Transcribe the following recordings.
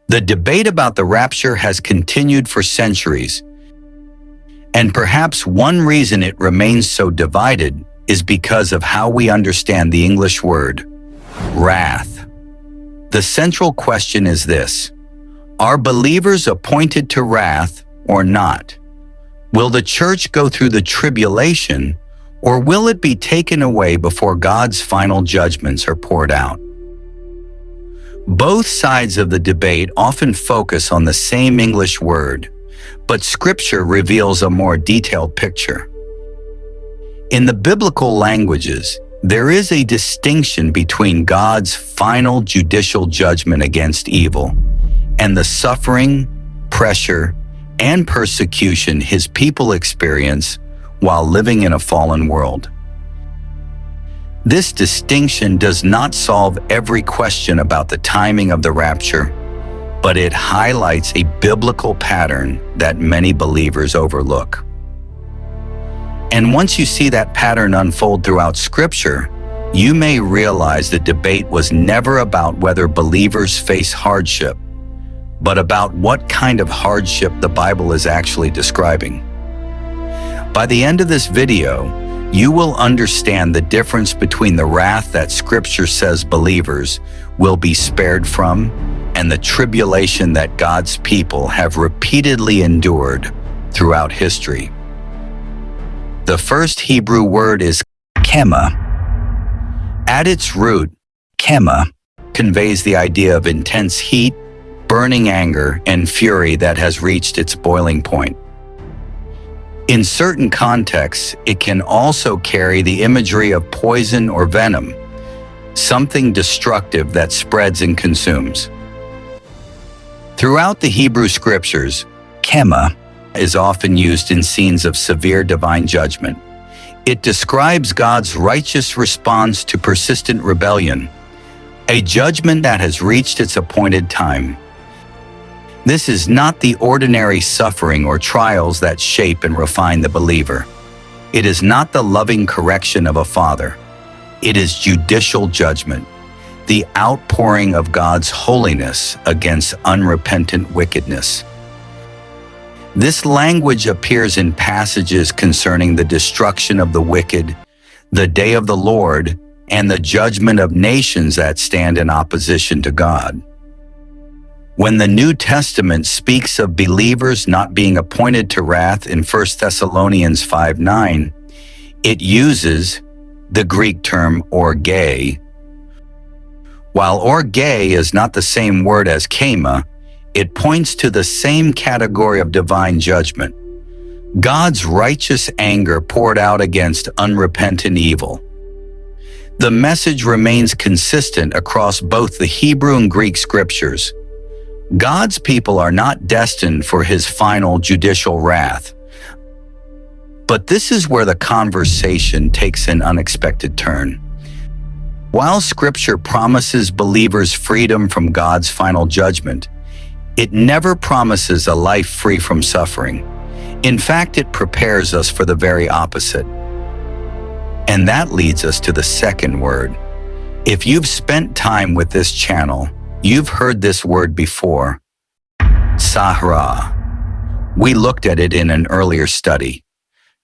The debate about the rapture has continued for centuries, and perhaps one reason it remains so divided is because of how we understand the English word, wrath. The central question is this: are believers appointed to wrath or not? Will the church go through the tribulation, or will it be taken away before God's final judgments are poured out? Both sides of the debate often focus on the same English word, but Scripture reveals a more detailed picture. In the biblical languages, there is a distinction between God's final judicial judgment against evil and the suffering, pressure, and persecution His people experience while living in a fallen world. This distinction does not solve every question about the timing of the rapture, but it highlights a biblical pattern that many believers overlook. And once you see that pattern unfold throughout Scripture, you may realize the debate was never about whether believers face hardship, but about what kind of hardship the Bible is actually describing. By the end of this video, you will understand the difference between the wrath that Scripture says believers will be spared from and the tribulation that God's people have repeatedly endured throughout history. The first Hebrew word is Chemah. At its root, Chemah conveys the idea of intense heat, burning anger, and fury that has reached its boiling point. In certain contexts, it can also carry the imagery of poison or venom, something destructive that spreads and consumes. Throughout the Hebrew Scriptures, Chemah is often used in scenes of severe divine judgment. It describes God's righteous response to persistent rebellion, a judgment that has reached its appointed time. This is not the ordinary suffering or trials that shape and refine the believer. It is not the loving correction of a father. It is judicial judgment, the outpouring of God's holiness against unrepentant wickedness. This language appears in passages concerning the destruction of the wicked, the day of the Lord, and the judgment of nations that stand in opposition to God. When the New Testament speaks of believers not being appointed to wrath in 1 Thessalonians 5:9, it uses the Greek term Orgē. While Orgē is not the same word as Chemah, it points to the same category of divine judgment, God's righteous anger poured out against unrepentant evil. The message remains consistent across both the Hebrew and Greek Scriptures. God's people are not destined for His final judicial wrath. But this is where the conversation takes an unexpected turn. While Scripture promises believers freedom from God's final judgment, it never promises a life free from suffering. In fact, it prepares us for the very opposite. And that leads us to the second word. If you've spent time with this channel, you've heard this word before, Tzarah. We looked at it in an earlier study.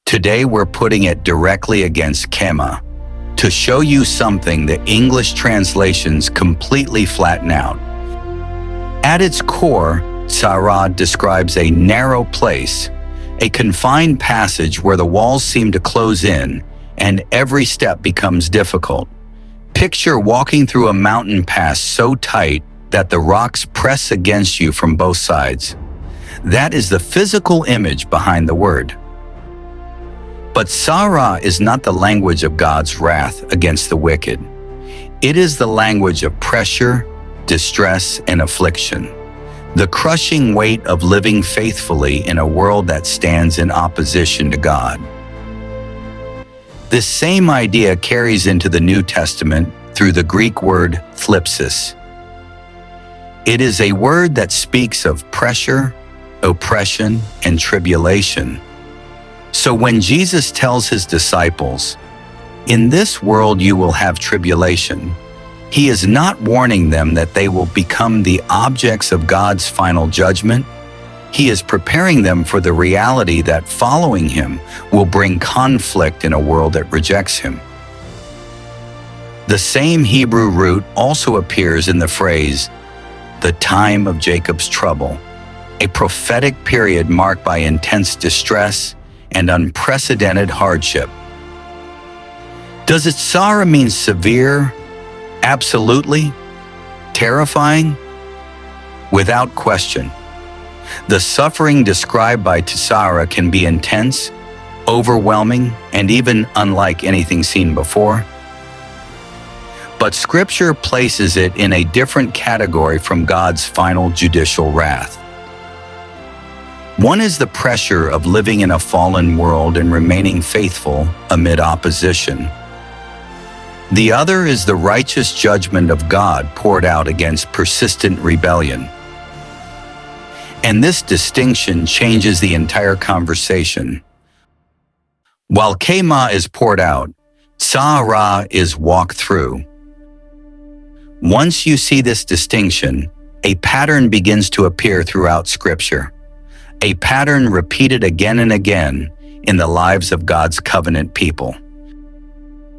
Today we're putting it directly against Chemah to show you something the English translations completely flatten out. At its core, Tzarah describes a narrow place, a confined passage where the walls seem to close in and every step becomes difficult. Picture walking through a mountain pass so tight that the rocks press against you from both sides. That is the physical image behind the word. But Tzarah is not the language of God's wrath against the wicked. It is the language of pressure, distress, and affliction, the crushing weight of living faithfully in a world that stands in opposition to God. This same idea carries into the New Testament through the Greek word Thlipsis. It is a word that speaks of pressure, oppression, and tribulation. So when Jesus tells His disciples, "In this world you will have tribulation," He is not warning them that they will become the objects of God's final judgment. He is preparing them for the reality that following him will bring conflict in a world that rejects him. The same Hebrew root also appears in the phrase, the time of Jacob's trouble, a prophetic period marked by intense distress and unprecedented hardship. Does Tzarah mean severe? Absolutely. Terrifying? Without question. The suffering described by Tzarah can be intense, overwhelming, and even unlike anything seen before. But Scripture places it in a different category from God's final judicial wrath. One is the pressure of living in a fallen world and remaining faithful amid opposition. The other is the righteous judgment of God poured out against persistent rebellion. And this distinction changes the entire conversation. While Chemah is poured out, Tzarah is walked through. Once you see this distinction, a pattern begins to appear throughout Scripture, a pattern repeated again and again in the lives of God's covenant people.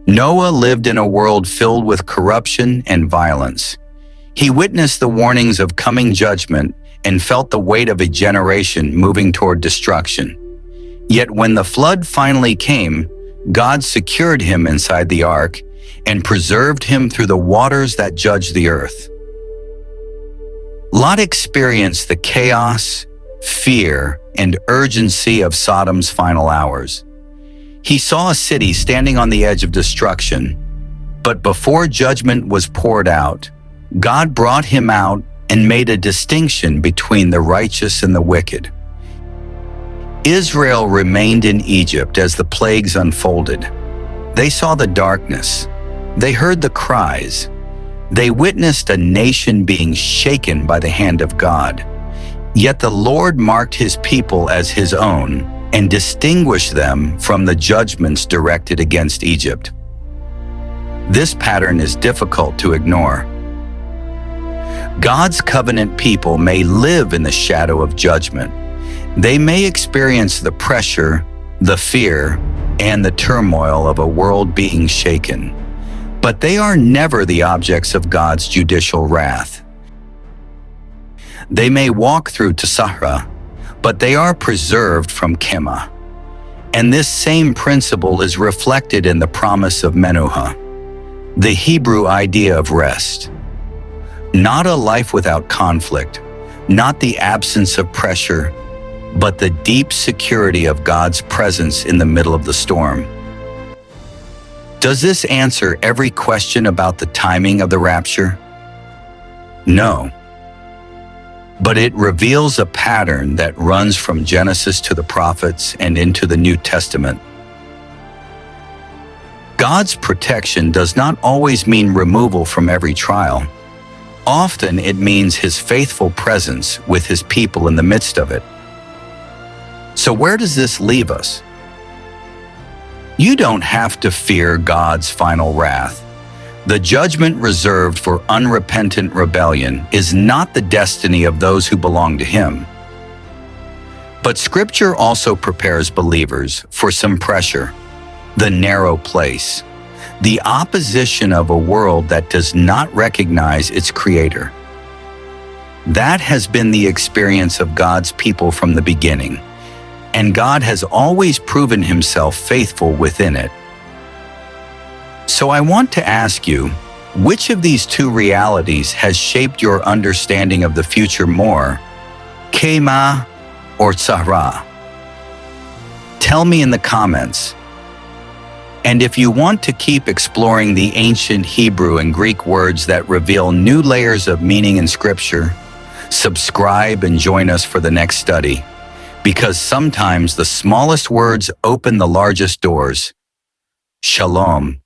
Noah lived in a world filled with corruption and violence. He witnessed the warnings of coming judgment and felt the weight of a generation moving toward destruction. Yet when the flood finally came, God secured him inside the ark and preserved him through the waters that judge the earth. Lot experienced the chaos, fear, and urgency of Sodom's final hours. He saw a city standing on the edge of destruction, but before judgment was poured out, God brought him out and made a distinction between the righteous and the wicked. Israel remained in Egypt as the plagues unfolded. They saw the darkness. They heard the cries. They witnessed a nation being shaken by the hand of God. Yet the Lord marked his people as his own and distinguished them from the judgments directed against Egypt. This pattern is difficult to ignore. God's covenant people may live in the shadow of judgment. They may experience the pressure, the fear, and the turmoil of a world being shaken. But they are never the objects of God's judicial wrath. They may walk through Tzarah, but they are preserved from Chemah. And this same principle is reflected in the promise of Menuha, the Hebrew idea of rest. Not a life without conflict, not the absence of pressure, but the deep security of God's presence in the middle of the storm. Does this answer every question about the timing of the rapture? No. But it reveals a pattern that runs from Genesis to the prophets and into the New Testament. God's protection does not always mean removal from every trial. Often it means his faithful presence with his people in the midst of it. So where does this leave us? You don't have to fear God's final wrath. The judgment reserved for unrepentant rebellion is not the destiny of those who belong to him. But Scripture also prepares believers for some pressure, the narrow place, the opposition of a world that does not recognize its Creator. That has been the experience of God's people from the beginning, and God has always proven himself faithful within it. So I want to ask you, which of these two realities has shaped your understanding of the future more, Chemah or Tzarah? Tell me in the comments. And if you want to keep exploring the ancient Hebrew and Greek words that reveal new layers of meaning in Scripture, subscribe and join us for the next study, because sometimes the smallest words open the largest doors. Shalom.